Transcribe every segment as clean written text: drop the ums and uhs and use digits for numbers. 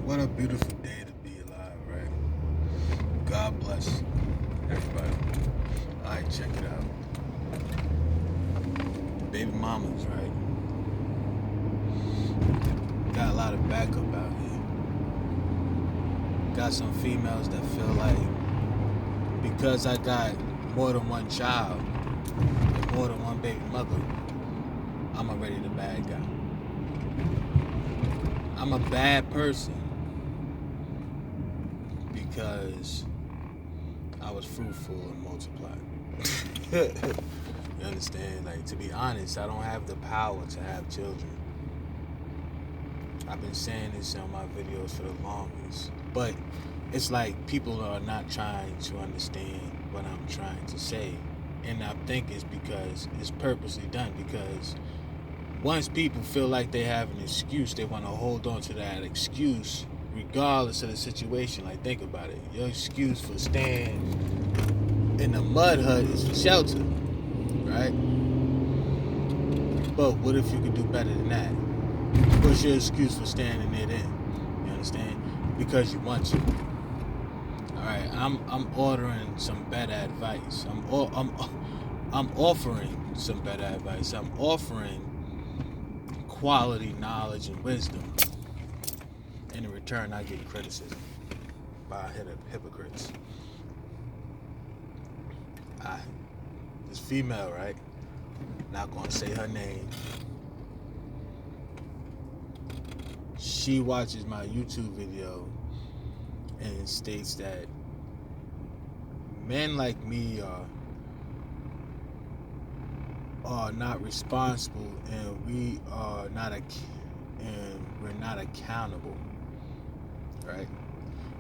What a beautiful day to be alive, right? God bless everybody. Alright, check it out. Baby mamas, right? Got a lot of backup out here. Got some females that feel like because I got more than one child and more than one baby mother, I'm already the bad guy. I'm a bad person because I was fruitful and multiplied. You understand? Like, to be honest, I don't have the power to have children. I've been saying this on my videos for the longest. But it's like people are not trying to understand what I'm trying to say. And I think it's because it's purposely done. Because once people feel like they have an excuse, they want to hold on to that excuse regardless of the situation. Like, think about it. Your excuse for staying in the mud hut is for shelter, right? But what if you could do better than that? What's your excuse for standing there then? You understand? Because you want to. Alright, I'm ordering some better advice. I'm offering some better advice. I'm offering quality knowledge and wisdom. And in return, I get criticism by hypocrites. This female, right? Not gonna say her name. She watches my YouTube video and states that men like me are not responsible and we're not accountable, right?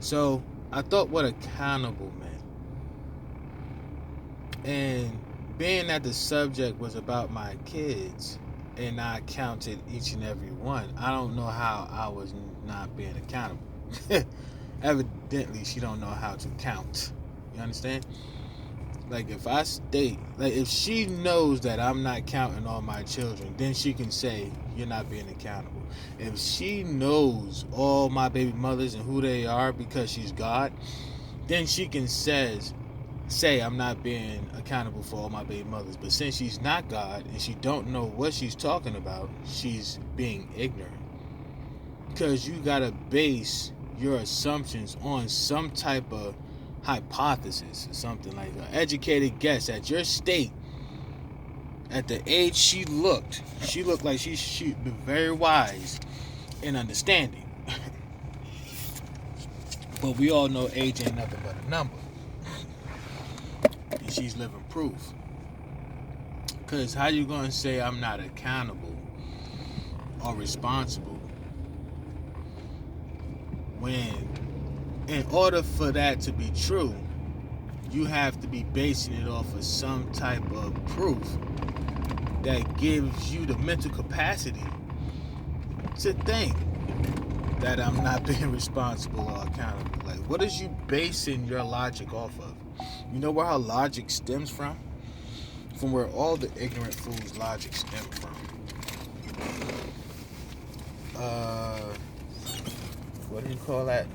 So I thought what accountable meant. And being that the subject was about my kids and I counted each and every one, I don't know how I was not being accountable. Evidently, she don't know how to count. You understand? Like, if I state, like, if she knows that I'm not counting all my children, then she can say, you're not being accountable. If she knows all my baby mothers and who they are because she's God, then she can say I'm not being accountable for all my baby mothers. But since she's not God and she don't know what she's talking about, she's being ignorant. Because you gotta base your assumptions on some type of hypothesis or something, like an educated guess at your state. At the age she looked like she'd be very wise and understanding. But we all know age ain't nothing but a number. And she's living proof. Because how you gonna say I'm not accountable or responsible when, in order for that to be true, you have to be basing it off of some type of proof that gives you the mental capacity to think that I'm not being responsible or accountable. Like, what is you basing your logic off of? You know where her logic stems from? From where all the ignorant fools' logic stem from. What do you call that?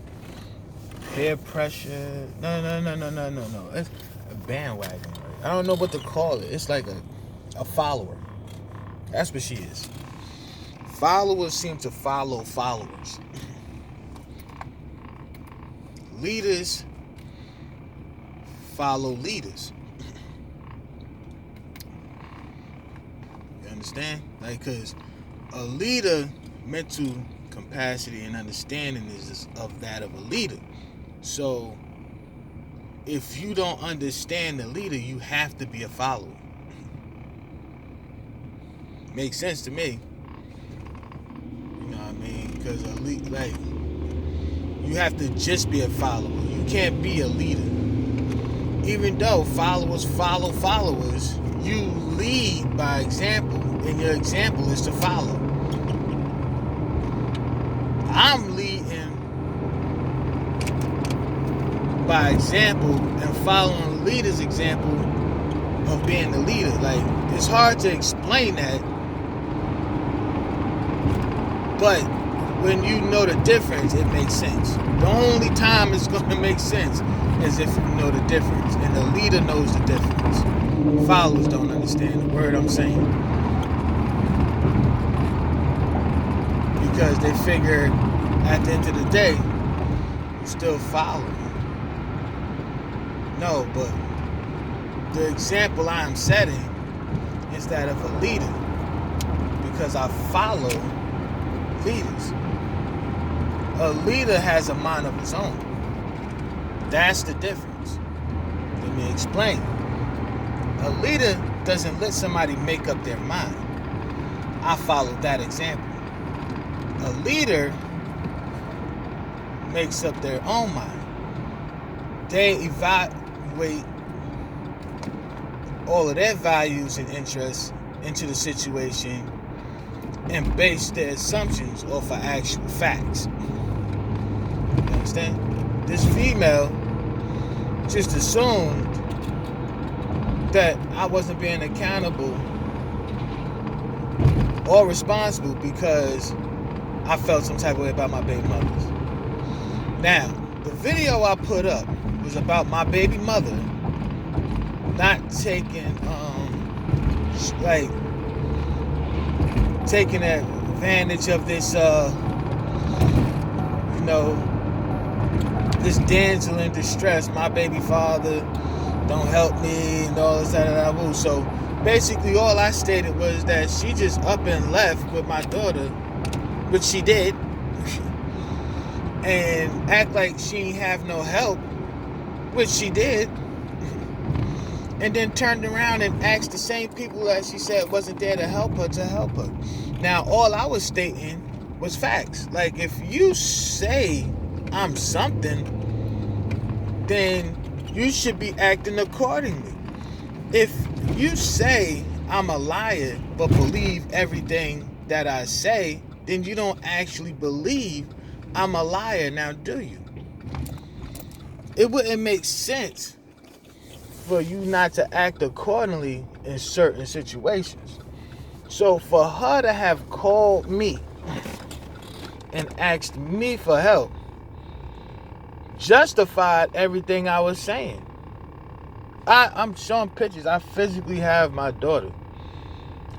Peer pressure. No. It's a bandwagon. Right? I don't know what to call it. It's like a follower. That's what she is. Followers seem to follow followers. Leaders follow leaders. You understand? Like, because a leader, mental capacity and understanding is of that of a leader. So if you don't understand the leader, you have to be a follower. Makes sense to me. You know what I mean? Because a leader, like, you have to just be a follower. You can't be a leader. Even though followers follow followers, you lead by example, and your example is to follow. I'm leading by example and following the leader's example of being the leader. Like, it's hard to explain that, but when you know the difference, it makes sense. The only time it's going to make sense is if you know the difference, and the leader knows the difference. Followers don't understand the word I'm saying, because they figure at the end of the day, you still following. No, but the example I am setting is that of a leader, because I follow leaders. A leader has a mind of his own. That's the difference. Let me explain. A leader doesn't let somebody make up their mind. I follow that example. A leader makes up their own mind. They evaluate all of their values and interests into the situation and base their assumptions off of actual facts. You understand? This female just assumed that I wasn't being accountable or responsible because I felt some type of way about my baby mothers. Now, the video I put up was about my baby mother not taking advantage of this this damsel in distress. My baby father don't help me and all this that. So basically all I stated was that she just up and left with my daughter, which she did, and act like she ain't have no help, which she did, and then turned around and asked the same people that she said wasn't there to help her. Now, all I was stating was facts. Like, if you say I'm something, then you should be acting accordingly. If you say I'm a liar but believe everything that I say, then you don't actually believe I'm a liar, now do you? It wouldn't make sense for you not to act accordingly in certain situations. So for her to have called me and asked me for help justified everything I was saying. I'm showing pictures. I physically have my daughter.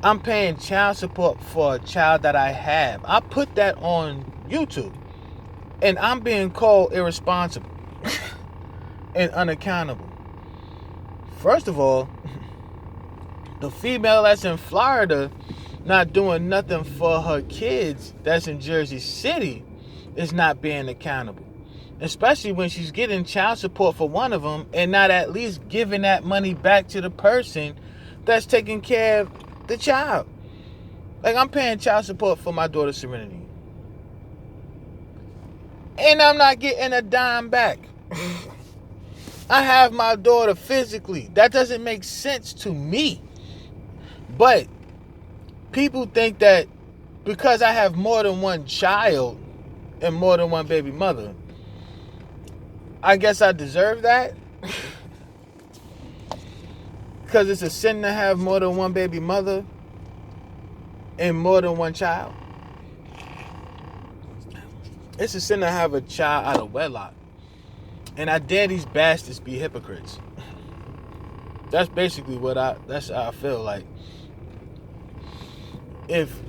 I'm paying child support for a child that I have. I put that on YouTube. And I'm being called irresponsible and unaccountable. First of all, the female that's in Florida not doing nothing for her kids that's in Jersey City is not being accountable. Especially when she's getting child support for one of them and not at least giving that money back to the person that's taking care of the child. Like, I'm paying child support for my daughter Serenity, and I'm not getting a dime back. I have my daughter physically. That doesn't make sense to me. But people think that because I have more than one child and more than one baby mother, I guess I deserve that. Because it's a sin to have more than one baby mother and more than one child. It's a sin to have a child out of wedlock. And I dare these bastards be hypocrites. That's basically that's how I feel. Like, if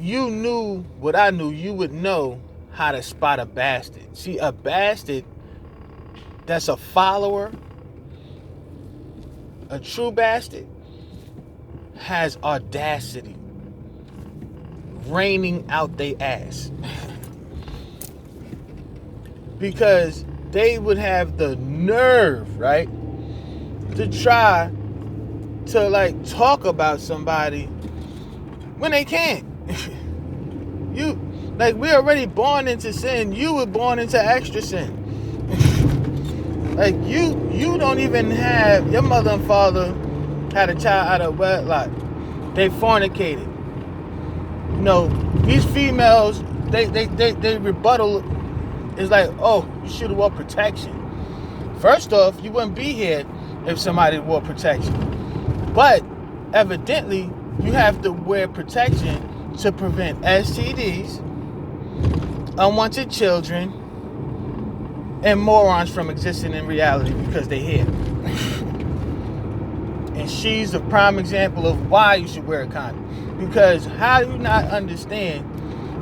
you knew what I knew, you would know how to spot a bastard. See, a bastard that's a follower, a true bastard, has audacity raining out their ass. Because they would have the nerve, right, to try to, like, talk about somebody when they can't. We're already born into sin. You were born into extra sin. Like, you don't even have, your mother and father had a child out of wedlock. They fornicated. You know, these females, they rebuttal is like, oh, you should have wore protection. First off, you wouldn't be here if somebody wore protection. But evidently, you have to wear protection to prevent STDs unwanted children, and morons from existing in reality because they're here. And she's a prime example of why you should wear a condom. Because how do you not understand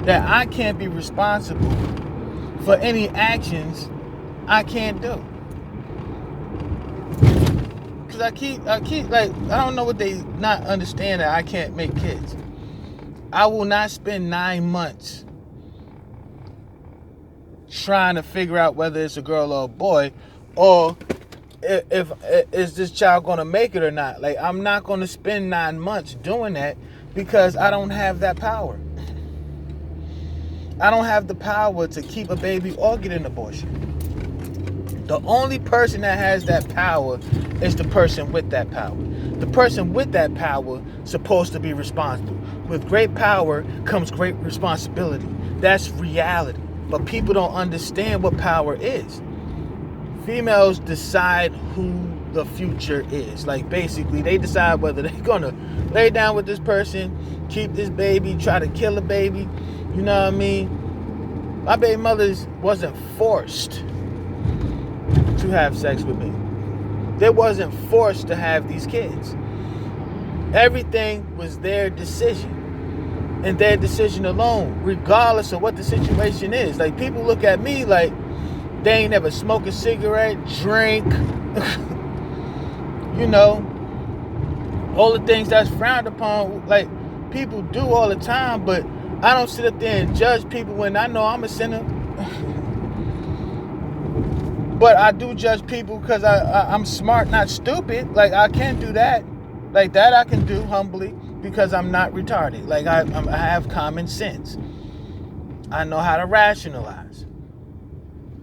that I can't be responsible for any actions I can't do? Because I keep like, I don't know what they not understand, that I can't make kids. I will not spend 9 months trying to figure out whether it's a girl or a boy, or if is this child going to make it or not. Like, I'm not going to spend 9 months doing that because I don't have that power. I don't have the power to keep a baby or get an abortion. The only person that has that power is the person with that power. The person with that power is supposed to be responsible. With great power comes great responsibility. That's reality. But people don't understand what power is. Females decide who the future is. Like, basically, they decide whether they're gonna lay down with this person, keep this baby, try to kill a baby. You know what I mean? My baby mothers wasn't forced to have sex with me. They wasn't forced to have these kids. Everything was their decision, and their decision alone, regardless of what the situation is. Like, people look at me like they ain't never smoke a cigarette, drink, you know, all the things that's frowned upon, like people do all the time. But I don't sit up there and judge people when I know I'm a sinner. But I do judge people because I'm smart, not stupid. Like, I can do that. Like, that I can do humbly because I'm not retarded. Like, I have common sense. I know how to rationalize.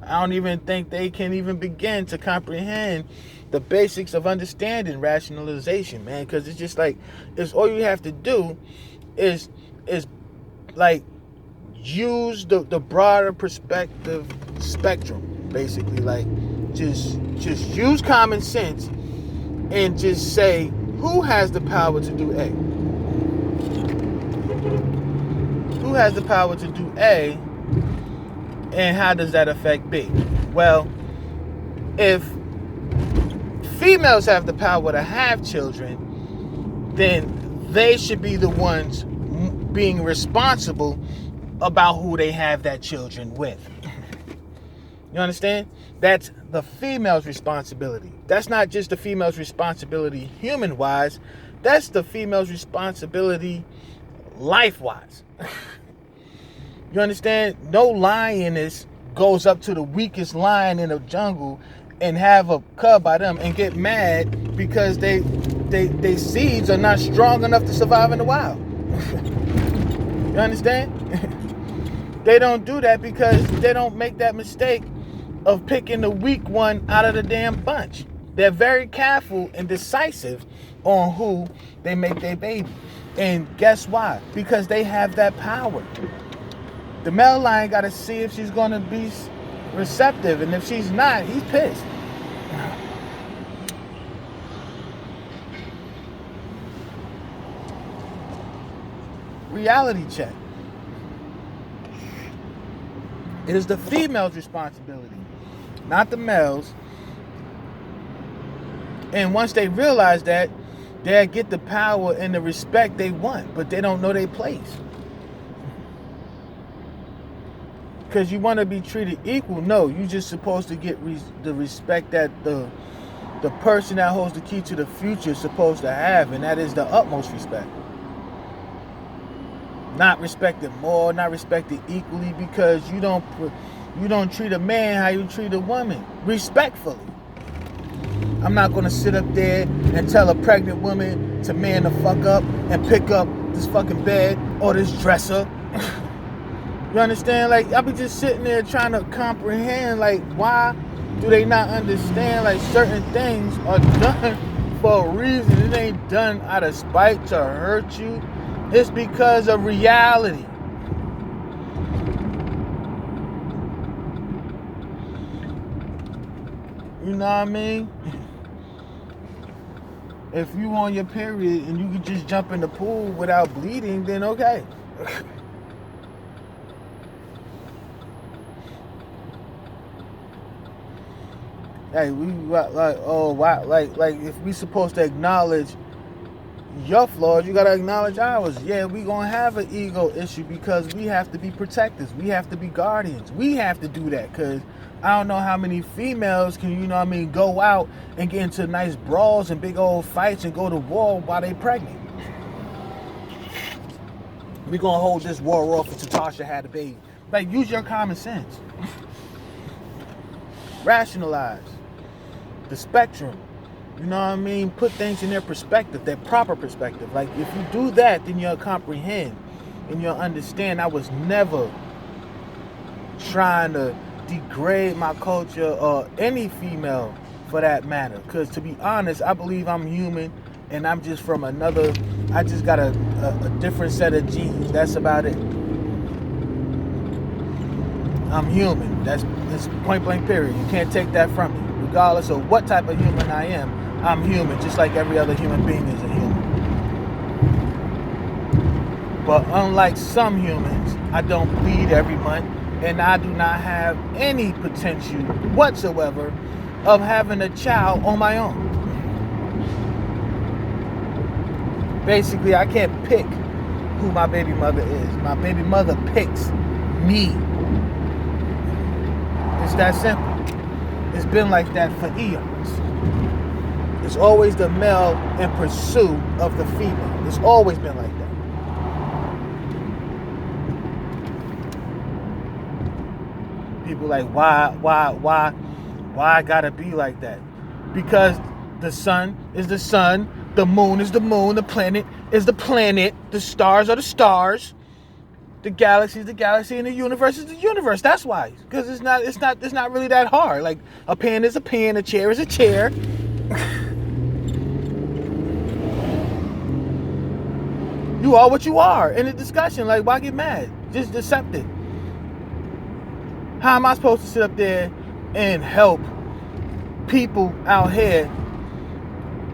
I don't even think they can even begin to comprehend the basics of understanding rationalization, man. Because it's just like, it's all you have to do is like use the broader perspective spectrum. Basically, like, just use common sense and just say, who has the power to do A? Who has the power to do A, and how does that affect B? Well, if females have the power to have children, then they should be the ones being responsible about who they have that children with. You understand? That's the female's responsibility. That's not just the female's responsibility human-wise. That's the female's responsibility life-wise. You understand? No lioness goes up to the weakest lion in the jungle and have a cub by them and get mad because they seeds are not strong enough to survive in the wild. You understand? They don't do that because they don't make that mistake of picking the weak one out of the damn bunch. They're very careful and decisive on who they make their baby. And guess why? Because they have that power. The male lion got to see if she's going to be receptive. And if she's not, he's pissed. Reality check. It is the female's responsibility, not the male's. And once they realize that, they'll get the power and the respect they want, but they don't know their place. Because you want to be treated equal? No, you're just supposed to get the respect that the person that holds the key to the future is supposed to have, and that is the utmost respect. Not respected more, not respected equally, because you don't treat a man how you treat a woman, respectfully. I'm not going to sit up there and tell a pregnant woman to man the fuck up and pick up this fucking bed or this dresser. You understand? Like, I be just sitting there trying to comprehend, like, why do they not understand, like, certain things are done for a reason. It ain't done out of spite to hurt you. It's because of reality. You know what I mean? If you on your period and you can just jump in the pool without bleeding, then okay. Like we like oh why like if we supposed to acknowledge your flaws, you gotta acknowledge ours. Yeah, we gonna have an ego issue because we have to be protectors. We have to be guardians. We have to do that because I don't know how many females can, you know what I mean, go out and get into nice brawls and big old fights and go to war while they pregnant. We gonna hold this war off until Tasha had a baby. Like, use your common sense. Rationalize the spectrum. You know what I mean? Put things in their perspective, their proper perspective. Like, if you do that, then you'll comprehend and you'll understand. I was never trying to degrade my culture or any female for that matter. Because to be honest, I believe I'm human and I'm just from another, I just got a different set of genes. That's about it. I'm human. That's point blank period. You can't take that from me. Regardless of what type of human I am, I'm human, just like every other human being is a human. But unlike some humans, I don't bleed every month, and I do not have any potential whatsoever of having a child on my own. Basically, I can't pick who my baby mother is. My baby mother picks me. It's that simple. It's been like that for eons. It's always the male in pursuit of the female. It's always been like that. People like, why I gotta be like that? Because the sun is the sun, the moon is the moon, the planet is the planet, the stars are the stars, the galaxy is the galaxy, and the universe is the universe. That's why. Because it's not really that hard. Like, a pen is a pen, a chair is a chair. You are what you are in a discussion. Like, why get mad? Just accept it. How am I supposed to sit up there and help people out here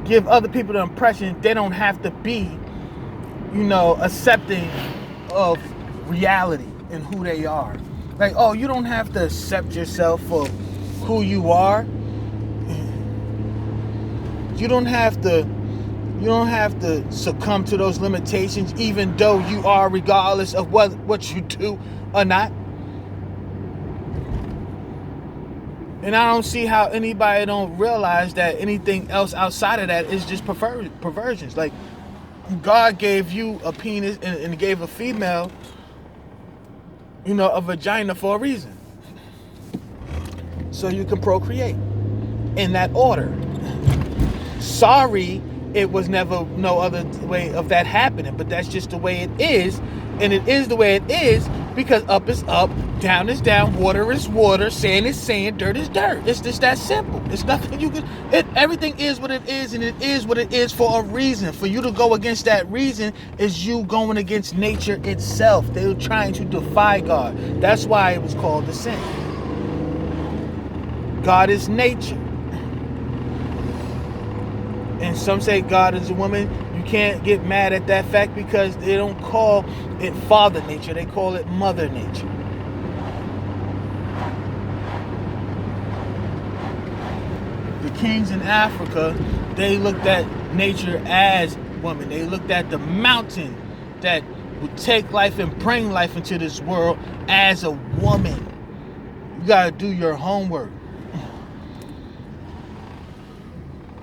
give other people the impression they don't have to be, you know, accepting of reality and who they are? Like, oh, you don't have to accept yourself for who you are. You don't have to succumb to those limitations, even though you are, regardless of what you do or not. And I don't see how anybody don't realize that anything else outside of that is just perversions. Like, God gave you a penis and gave a female, you know, a vagina for a reason. So you can procreate in that order. Sorry, it was never no other way of that happening, but that's just the way it is. And it is the way it is because up is up, down is down, water is water, sand is sand, dirt is dirt. It's just that simple. It's nothing you can. Everything is what it is, and it is what it is for a reason. For you to go against that reason is you going against nature itself. They were trying to defy God. That's why it was called the sin. God is nature. And some say God is a woman. You can't get mad at that fact because they don't call it Father Nature. They call it Mother Nature. The kings in Africa, they looked at nature as woman. They looked at the mountain that would take life and bring life into this world as a woman. You gotta do your homework.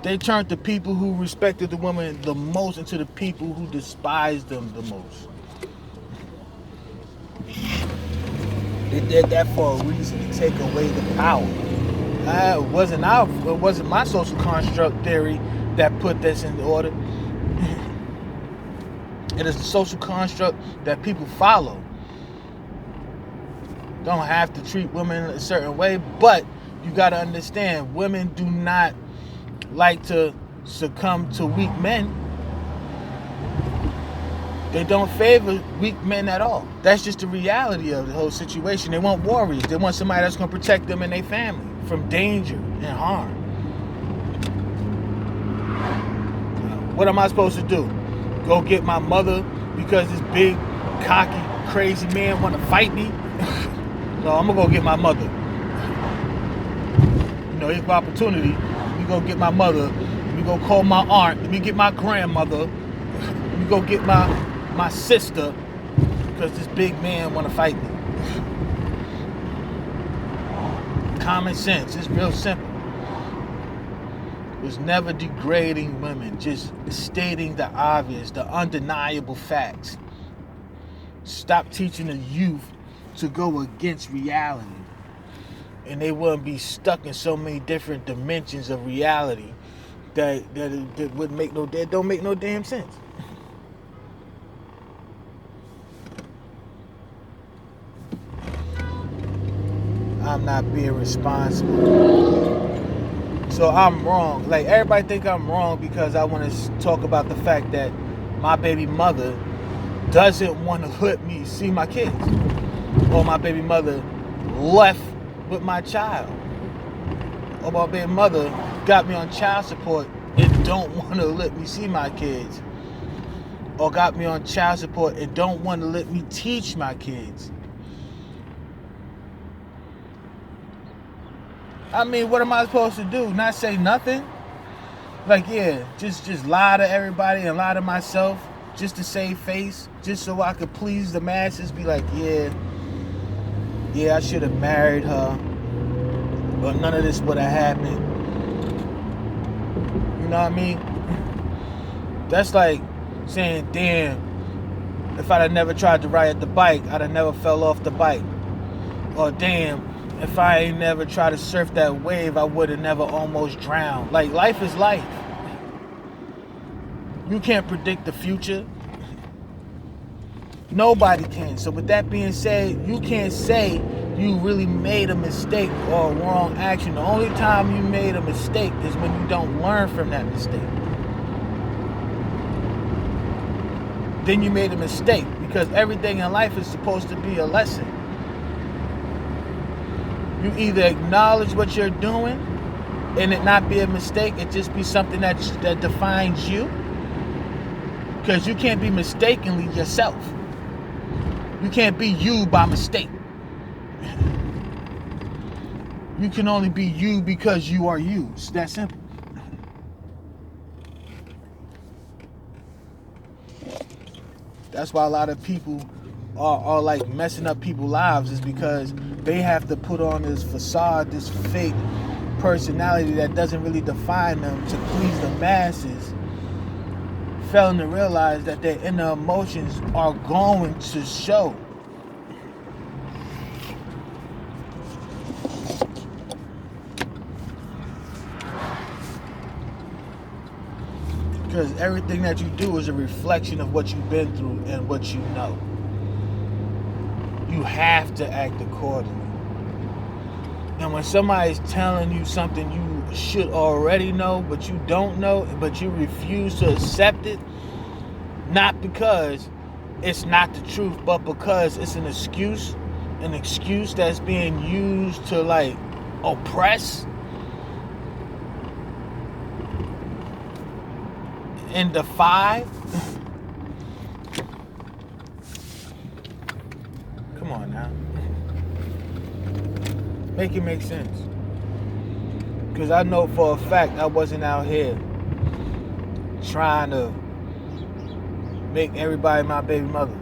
They turned the people who respected the woman the most into the people who despised them the most. They did that for a reason, to take away the power. It wasn't my social construct theory that put this in order. It is the social construct that people follow. Don't have to treat women a certain way, but you got to understand, women do not like to succumb to weak men. They don't favor weak men at all. That's just the reality of the whole situation. They want warriors. They want somebody that's going to protect them and their family from danger and harm. What am I supposed to do? Go get my mother because this big, cocky, crazy man want to fight me? No, I'm going to go get my mother. You here's my opportunity. Let me go get my mother. Let me go call my aunt. Let me get my grandmother. Let me go get my sister, because this big man want to fight me. Common sense. It's real simple. It was never degrading women, just stating the obvious, the undeniable facts. Stop teaching the youth to go against reality, and they wouldn't be stuck in so many different dimensions of reality that don't make no damn sense. I'm not being responsible. So I'm wrong. Like, everybody think I'm wrong because I want to talk about the fact that my baby mother doesn't want to let me see my kids. Or my baby mother left with my child. Or my baby mother got me on child support and don't want to let me see my kids. Or got me on child support and don't want to let me teach my kids. I mean, what am I supposed to do? Not say nothing? Like, yeah, just lie to everybody and lie to myself just to save face, just so I could please the masses. Be like, yeah, I should have married her, but none of this would have happened. You know what I mean? That's like saying, damn, if I'd have never tried to ride the bike, I'd have never fell off the bike. Or damn, if I ain't never tried to surf that wave, I would have never almost drowned. Like, life is life. You can't predict the future. Nobody can. So with that being said, you can't say you really made a mistake or a wrong action. The only time you made a mistake is when you don't learn from that mistake. Then you made a mistake, because everything in life is supposed to be a lesson. You either acknowledge what you're doing and it not be a mistake, it just be something that defines you. Because you can't be mistakenly yourself. You can't be you by mistake. You can only be you because you are you. It's that simple. That's why a lot of people are like messing up people's lives, is because they have to put on this facade, this fake personality that doesn't really define them to please the masses, failing to realize that their inner emotions are going to show. Because everything that you do is a reflection of what you've been through and what you know. You have to act accordingly. And when somebody's telling you something you should already know, but you don't know, but you refuse to accept it, not because it's not the truth, but because it's an excuse that's being used to, like, oppress and defy. Come on now. Make it make sense. Because I know for a fact I wasn't out here trying to make everybody my baby mother.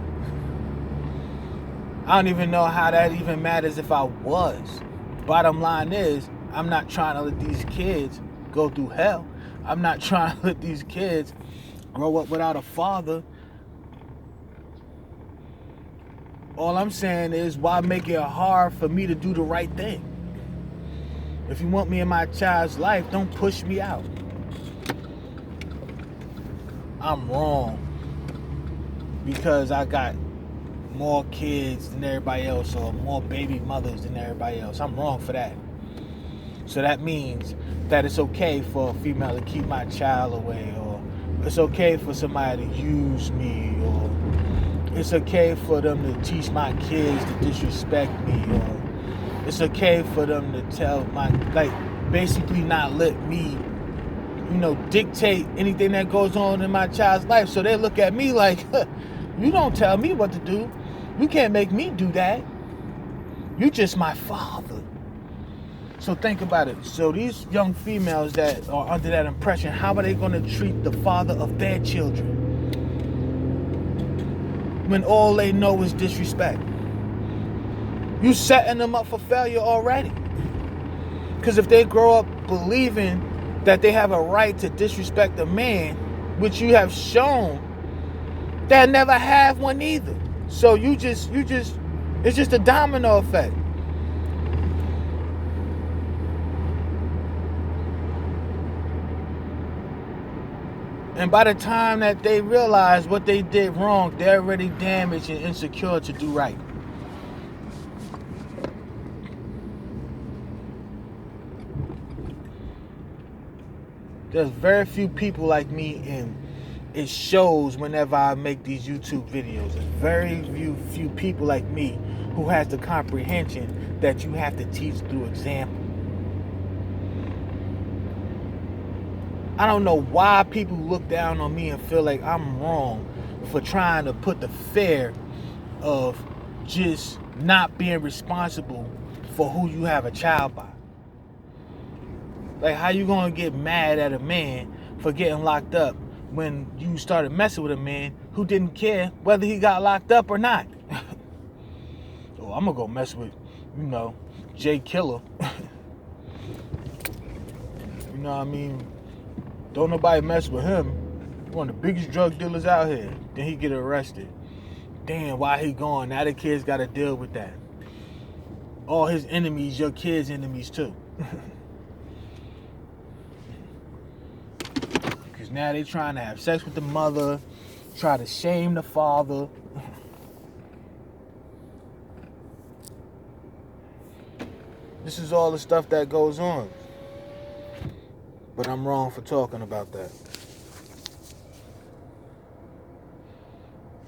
I don't even know how that even matters if I was. Bottom line is, I'm not trying to let these kids go through hell. I'm not trying to let these kids grow up without a father. All I'm saying is, why make it hard for me to do the right thing? If you want me in my child's life, don't push me out. I'm wrong because I got more kids than everybody else, or more baby mothers than everybody else. I'm wrong for that. So that means that it's okay for a female to keep my child away, or it's okay for somebody to use me, or it's okay for them to teach my kids to disrespect me, or it's okay for them to tell basically not let me, dictate anything that goes on in my child's life. So they look at me like, you don't tell me what to do. You can't make me do that. You just my father. So think about it. So these young females that are under that impression, how are they going to treat the father of their children when all they know is disrespect? You setting them up for failure already. Because if they grow up believing that they have a right to disrespect a man, which you have shown, they'll never have one either. So it's just a domino effect. And by the time that they realize what they did wrong, they're already damaged and insecure to do right. There's very few people like me, and it shows whenever I make these YouTube videos. There's very few people like me who has the comprehension that you have to teach through example. I don't know why people look down on me and feel like I'm wrong for trying to put the fear of just not being responsible for who you have a child by. Like, how you gonna get mad at a man for getting locked up when you started messing with a man who didn't care whether he got locked up or not? Oh, I'm gonna go mess with, Jay Killer. You know what I mean? Don't nobody mess with him. One of the biggest drug dealers out here. Then he get arrested. Damn, why he gone? Now the kids gotta deal with that. All his enemies, your kids' enemies too. Because now they trying to have sex with the mother, try to shame the father. This is all the stuff that goes on. But I'm wrong for talking about that.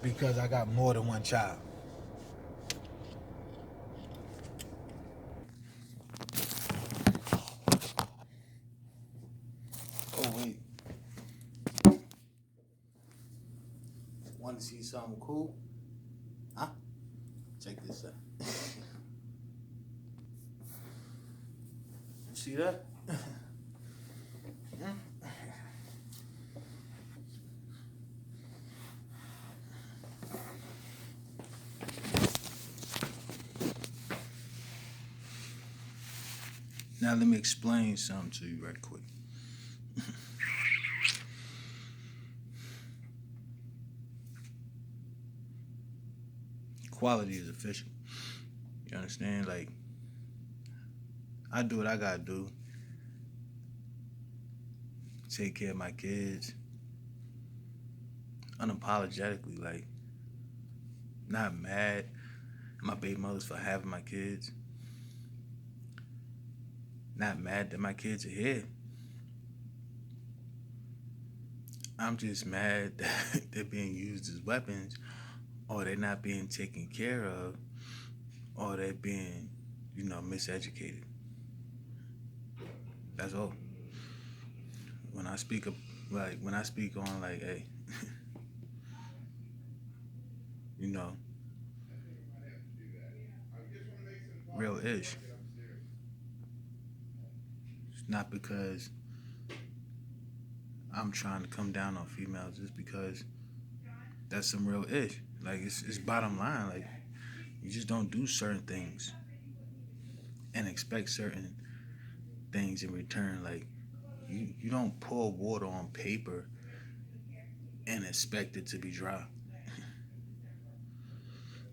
Because I got more than one child. Oh, wait. Want to see something cool? Huh? Check this out. You see that? Now let me explain something to you right quick. Quality is official. You understand? Like, I do what I gotta do. Take care of my kids. Unapologetically, like, not mad at my baby mothers for having my kids. Not mad that my kids are here. I'm just mad that they're being used as weapons, or they're not being taken care of, or they're being, miseducated. That's all. When I speak on like, hey, real ish. It's not because I'm trying to come down on females, just because that's some real ish. Like, it's bottom line. Like, you just don't do certain things and expect certain things in return. Like, you don't pour water on paper and expect it to be dry.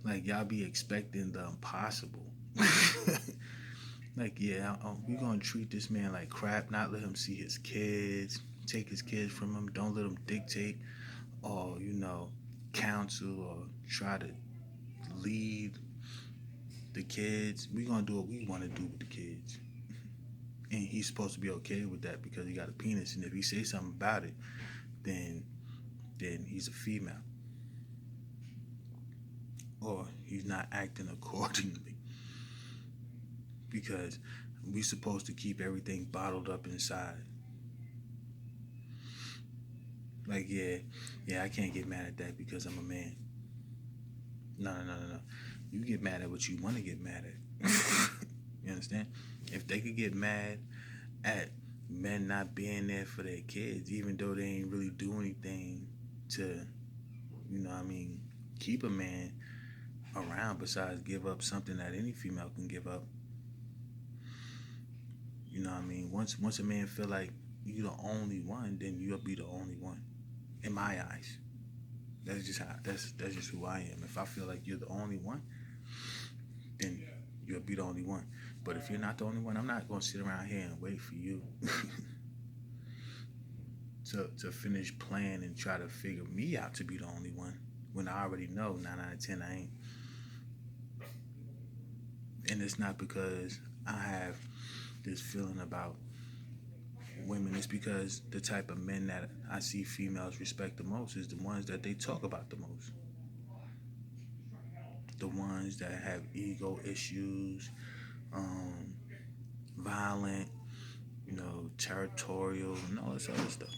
Like, y'all be expecting the impossible. Like, yeah, we're gonna treat this man like crap, not let him see his kids, take his kids from him, don't let him dictate or, counsel or try to lead the kids. We're gonna do what we want to do with the kids. And he's supposed to be okay with that because he got a penis, and if he say something about it, then he's a female. Or he's not acting accordingly. Because we're supposed to keep everything bottled up inside. Like, yeah, I can't get mad at that because I'm a man. No. You get mad at what you want to get mad at. You understand? If they could get mad at men not being there for their kids, even though they ain't really do anything to, keep a man around besides give up something that any female can give up. Once a man feel like you the only one, then you'll be the only one. In my eyes. That's just who I am. If I feel like you're the only one, then you'll be the only one. But if you're not the only one, I'm not gonna sit around here and wait for you to finish playing and try to figure me out to be the only one when I already know 9 out of 10 I ain't. And it's not because I have this feeling about women. It's because the type of men that I see females respect the most is the ones that they talk about the most. The ones that have ego issues, violent, territorial, and all this other stuff.